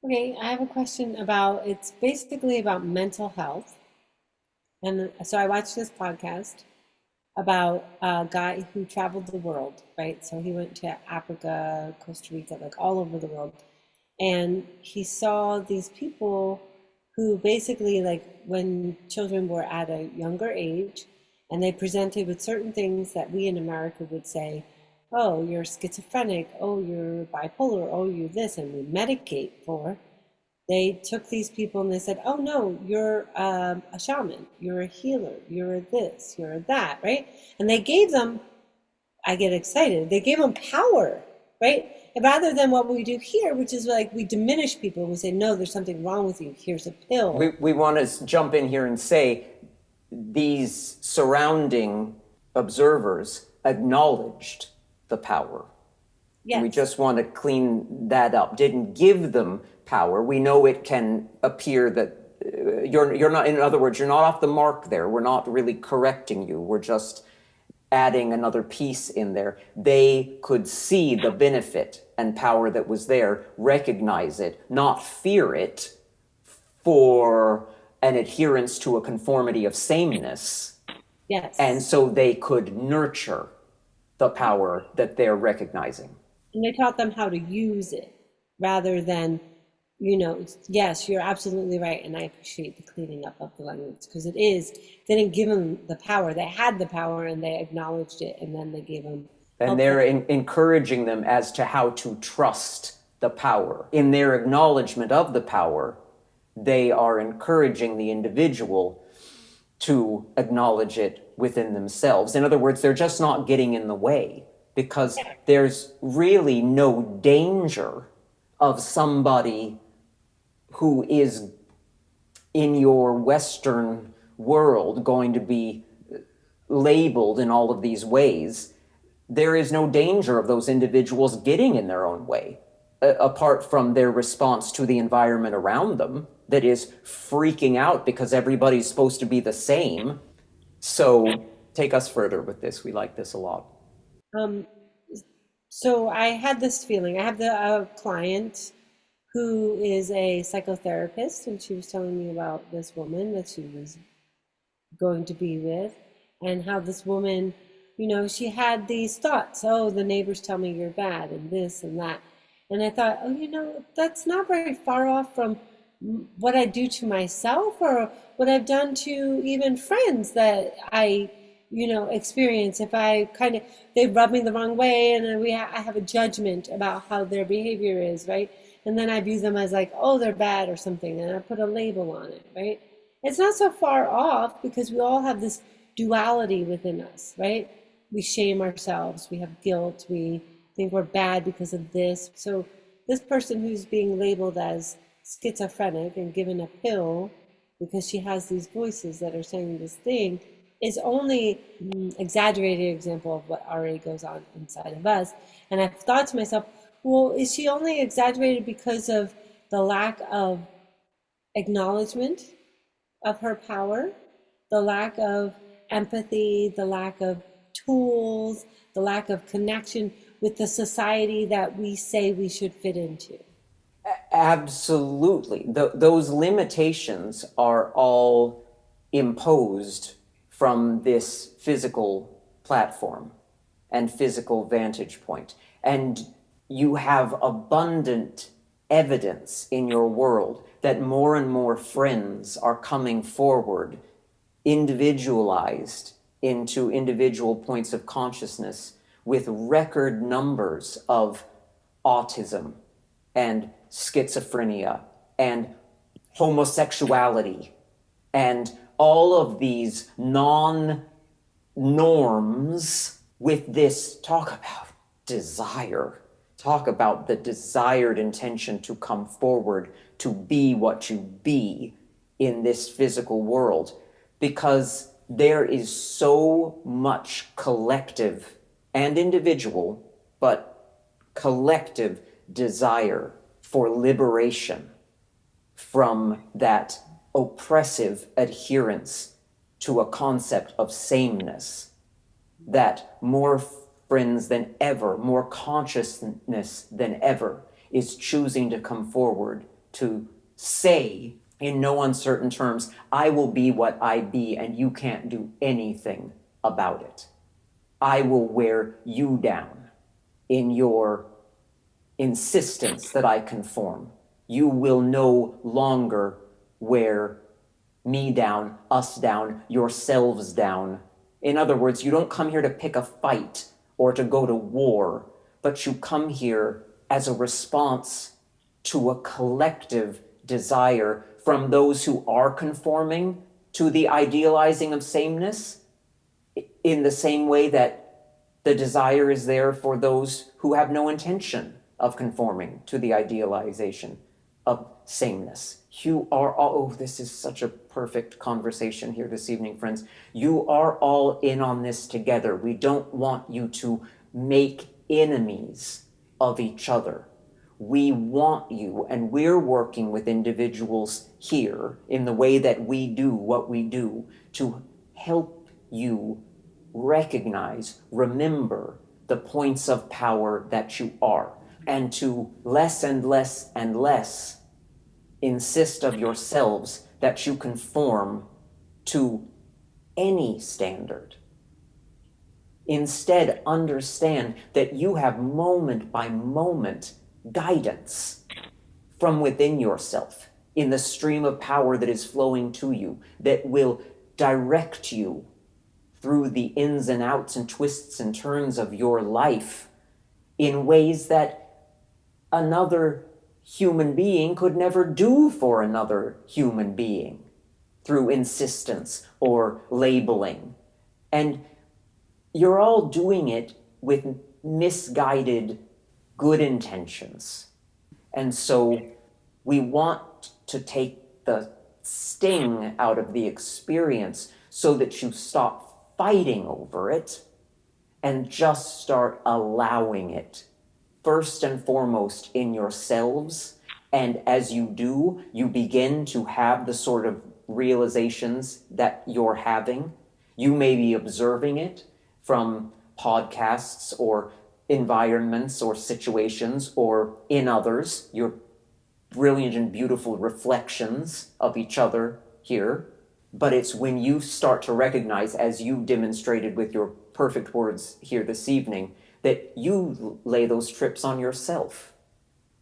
Okay, I have a question about it's basically about mental health. And so I watched this podcast about a guy who traveled the world, right? So he went to Africa, Costa Rica, like all over the world. And he saw these people who basically, like when children were at a younger age and they presented with certain things that we in America would say, oh, you're schizophrenic, oh, you're bipolar, oh, you're this, and we medicate for. They took these people and they said, oh no, you're a shaman, you're a healer, you're a this, you're a that, right? And they gave them, I get excited, they gave them power, right? And rather than what we do here, which is like we diminish people, we say, no, there's something wrong with you, here's a We, pill. we want to jump in here and say these surrounding observers acknowledged the power. And we Yes, just want to clean that up. Didn't give them power. We know it can appear that you're not, in other words, you're not off the mark there. We're not really correcting you. We're just adding another piece in there. They could see the benefit and power that was there, recognize it, not fear it for an adherence to a conformity of sameness. And yes. so they could nurture the power that they're recognizing. And they taught them how to use it rather than, yes, you're absolutely right. And I appreciate the cleaning up of the language because it is, they didn't give them the power. They had the power and they acknowledged it and then they gave them And helpful. they're encouraging them as to how to trust the power. In their acknowledgement of the power, they are encouraging the individual to acknowledge it within themselves. In other words, they're just not getting in the way because there's really no danger of somebody who is in your Western world going to be labeled in all of these ways. There is no danger of those individuals getting in their own way, apart from their response to the environment around them that is freaking out because everybody's supposed to be the same. So take us further with this. We like this a lot. Um, so I had this feeling. I have the client who is a psychotherapist, and she was telling me about this woman that she was going to be with, and how this woman, she had these thoughts. Oh, the neighbors tell me you're bad, and this and that. And I thought, oh, that's not very far off from what I do to myself or what I've done to even friends that I experience. If I kind of, they rub me the wrong way and I have a judgment about how their behavior is, right? And then I view them as like, oh, they're bad or something, and I put a label on it, right? It's not so far off because we all have this duality within us, right? We shame ourselves, we have guilt, we think we're bad because of this. So this person who's being labeled as schizophrenic and given a pill because she has these voices that are saying this thing is only exaggerated example of what already goes on inside of us. And I've thought to myself, well, is she only exaggerated because of the lack of acknowledgement of her power, the lack of empathy, the lack of tools, the lack of connection with the society that we say we should fit into? Absolutely. Those limitations are all imposed from this physical platform and physical vantage point. And you have abundant evidence in your world that more and more friends are coming forward, individualized into individual points of consciousness with record numbers of autism and schizophrenia and homosexuality and all of these non-norms with this talk about desire, talk about the desired intention to come forward, to be what you be in this physical world, because there is so much collective and individual, but collective desire for liberation from that oppressive adherence to a concept of sameness, that more friends than ever, more consciousness than ever, is choosing to come forward to say in no uncertain terms, I will be what I be and you can't do anything about it. I will wear you down in your insistence that I conform. You will no longer wear me down, us down, yourselves down. In other words, you don't come here to pick a fight or to go to war, but you come here as a response to a collective desire from those who are conforming to the idealizing of sameness, in the same way that the desire is there for those who have no intention of conforming to the idealization of sameness. You are all, oh, this is such a perfect conversation here this evening, friends. You are all in on this together. We don't want you to make enemies of each other. We want you, and we're working with individuals here in the way that we do what we do to help you recognize, remember the points of power that you are, and to less and less and less insist of yourselves that you conform to any standard. Instead, understand that you have moment by moment guidance from within yourself in the stream of power that is flowing to you, that will direct you through the ins and outs and twists and turns of your life in ways that another human being could never do for another human being through insistence or labeling. And you're all doing it with misguided good intentions. And so we want to take the sting out of the experience so that you stop fighting over it and just start allowing it, first and foremost in yourselves. And as you do, you begin to have the sort of realizations that you're having. You may be observing it from podcasts or environments or situations or in others, your brilliant and beautiful reflections of each other here. But it's when you start to recognize, as you demonstrated with your perfect words here this evening, that you lay those trips on yourself.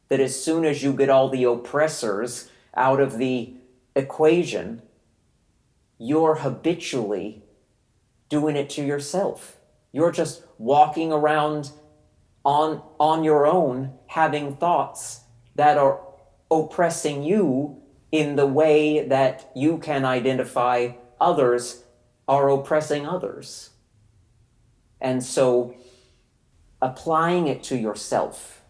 That as soon as you get all the oppressors out of the equation, you're habitually doing it to yourself. You're just walking around on your own, having thoughts that are oppressing you in the way that you can identify others are oppressing others. And so applying it to yourself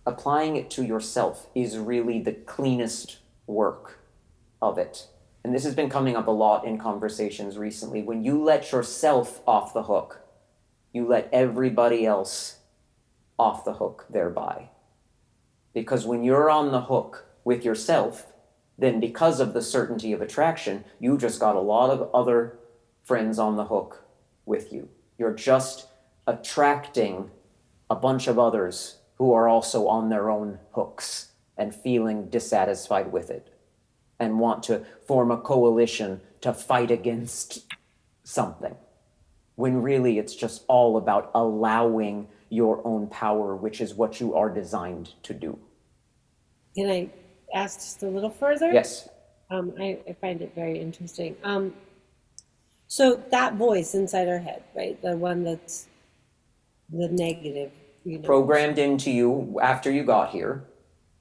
is really the cleanest work of it. And this has been coming up a lot in conversations recently. When you let yourself off the hook, you let everybody else off the hook thereby. Because when you're on the hook with yourself, then because of the certainty of attraction, you just got a lot of other friends on the hook with you. You're just attracting a bunch of others who are also on their own hooks and feeling dissatisfied with it and want to form a coalition to fight against something, when really it's just all about allowing your own power, which is what you are designed to do. Can I ask just a little further? Yes. I find it very interesting. So that voice inside our head, right? The one that's the negative, Programmed into you after you got here.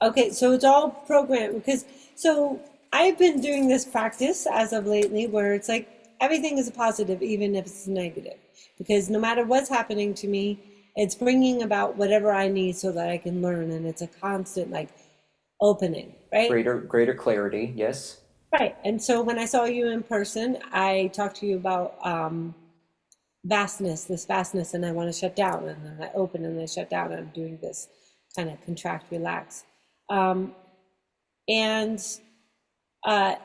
Okay, so it's all programmed because so I've been doing this practice as of lately where it's like everything is a positive, even if it's negative, because no matter what's happening to me, it's bringing about whatever I need so that I can learn, and it's a constant like opening, right? Greater clarity, yes. Right. And so when I saw you in person, I talked to you about this vastness, and I want to shut down, and then I open and I shut down. I'm doing this kind of contract, relax. And I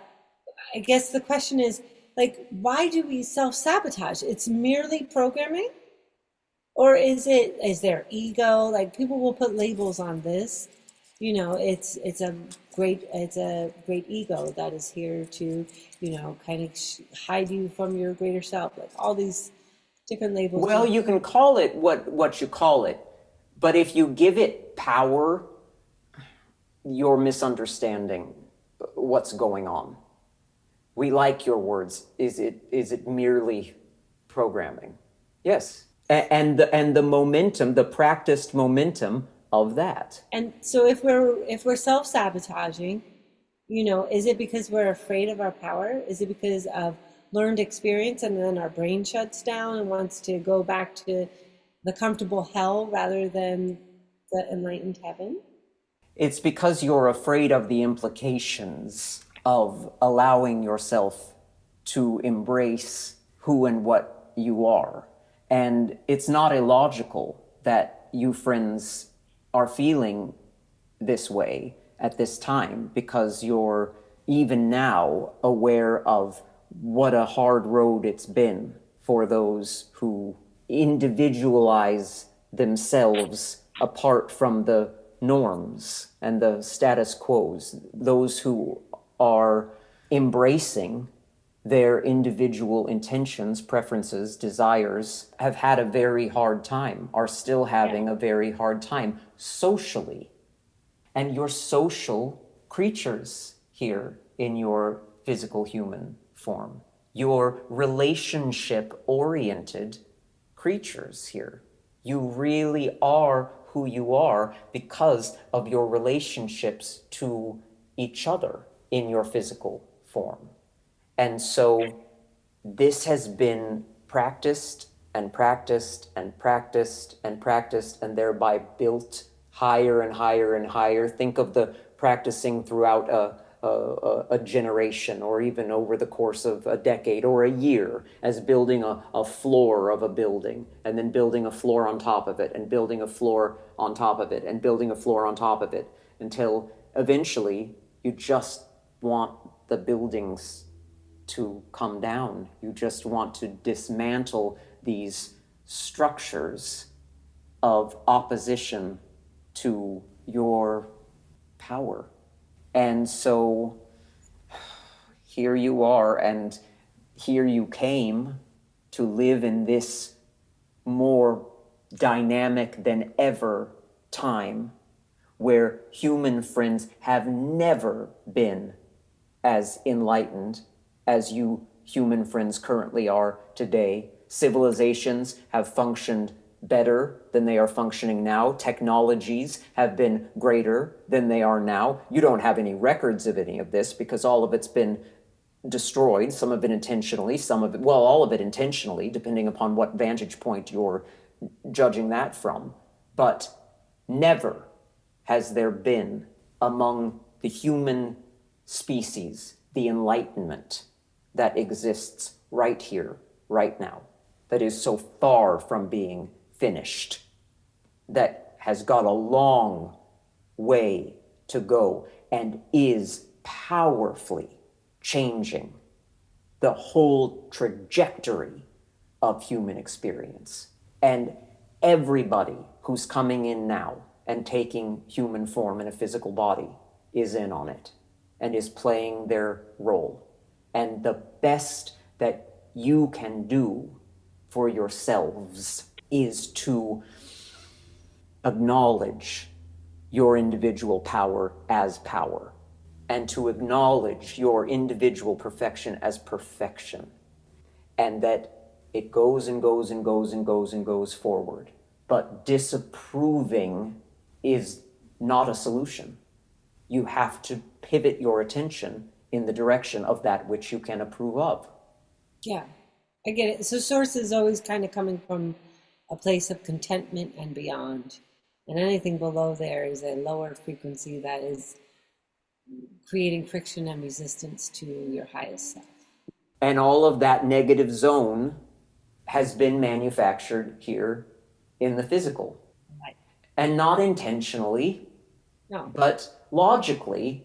guess the question is, like, why do we self-sabotage? It's merely programming? Or is there ego? Like, people will put labels on this. It's a it's a great ego that is here to, kind of hide you from your greater self, like all these different labels. Well, you can call it what you call it, but if you give it power, you're misunderstanding what's going on. We like your words. Is it merely programming? Yes. And the momentum, the practiced momentum of that. And so if we're self-sabotaging, is it because we're afraid of our power? Is it because of learned experience and then our brain shuts down and wants to go back to the comfortable hell rather than the enlightened heaven? It's because you're afraid of the implications of allowing yourself to embrace who and what you are. And it's not illogical that you friends are feeling this way at this time, because you're even now aware of what a hard road it's been for those who individualize themselves apart from the norms and the status quos, those who are embracing their individual intentions, preferences, desires, have had a very hard time, are still having a very hard time socially. And you're social creatures here in your physical human form. You're relationship-oriented creatures here. You really are who you are because of your relationships to each other in your physical form. And so this has been practiced and practiced and practiced and practiced, and thereby built higher and higher and higher. Think of the practicing throughout a generation, or even over the course of a decade or a year, as building a floor of a building, and then building a floor on top of it, and building a floor on top of it, and building a floor on top of it, until eventually you just want the buildings to come down. You just want to dismantle these structures of opposition to your power. And so here you are, and here you came to live in this more dynamic than ever time, where human friends have never been as enlightened as you human friends currently are today. Civilizations have functioned better than they are functioning now. Technologies have been greater than they are now. You don't have any records of any of this because all of it's been destroyed. Some of it intentionally, some of it, well, all of it intentionally, depending upon what vantage point you're judging that from. But never has there been among the human species the enlightenment that exists right here, right now, that is so far from being finished, that has got a long way to go, and is powerfully changing the whole trajectory of human experience. And everybody who's coming in now and taking human form in a physical body is in on it and is playing their role. And the best that you can do for yourselves is to acknowledge your individual power as power, and to acknowledge your individual perfection as perfection, and that it goes and goes and goes and goes and goes forward. But disapproving is not a solution. You have to pivot your attention in the direction of that which you can approve of. Yeah, I get it. So source is always kind of coming from a place of contentment and beyond. And anything below there is a lower frequency that is creating friction and resistance to your highest self. And all of that negative zone has been manufactured here in the physical. Right. And not intentionally, No. but logically.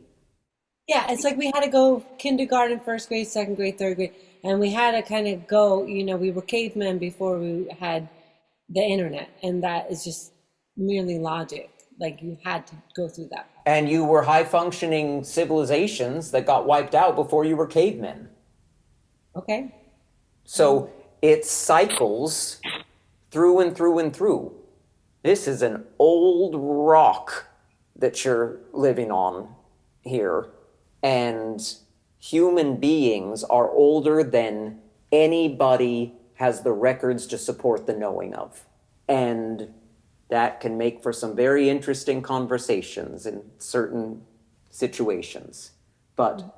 Yeah, it's like we had to go kindergarten, first grade, second grade, third grade, and we had to kind of go, we were cavemen before we had the internet, and that is just merely logic. like you had to go through that. And you were high functioning civilizations that got wiped out before you were cavemen. Okay. So it cycles through and through and through. This is an old rock that you're living on here. And human beings are older than anybody has the records to support the knowing of. And that can make for some very interesting conversations in certain situations. But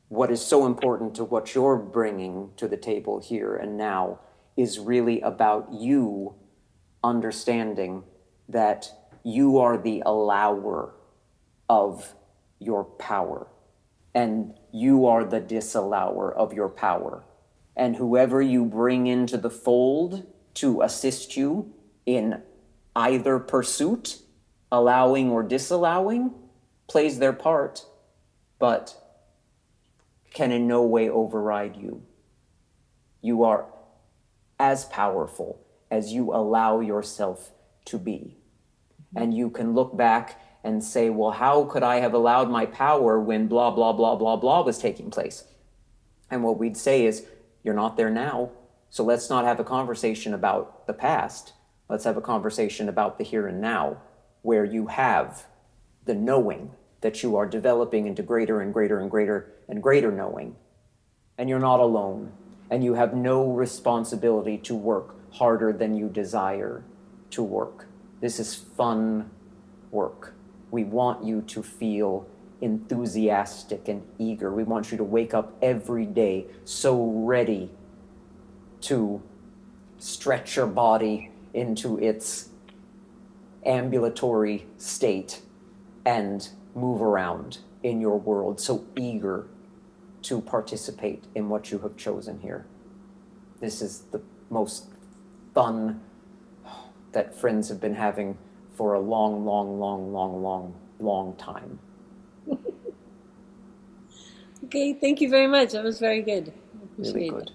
what is so important to what you're bringing to the table here and now is really about you understanding that you are the allower of your power, and you are the disallower of your power. And whoever you bring into the fold to assist you in either pursuit, allowing or disallowing, plays their part, but can in no way override you. You are as powerful as you allow yourself to be. And you can look back and say, well, how could I have allowed my power when blah, blah, blah, blah, blah was taking place? And what we'd say is, you're not there now, so let's not have a conversation about the past. Let's have a conversation about the here and now, where you have the knowing that you are developing into greater and greater and greater and greater knowing. And you're not alone. And you have no responsibility to work harder than you desire to work. This is fun work. We want you to feel enthusiastic and eager. We want you to wake up every day so ready to stretch your body into its ambulatory state and move around in your world, so eager to participate in what you have chosen here. This is the most fun that friends have been having for a long, long, long, long, long, long time. Okay, thank you very much. That was very good. I Really appreciate good. it.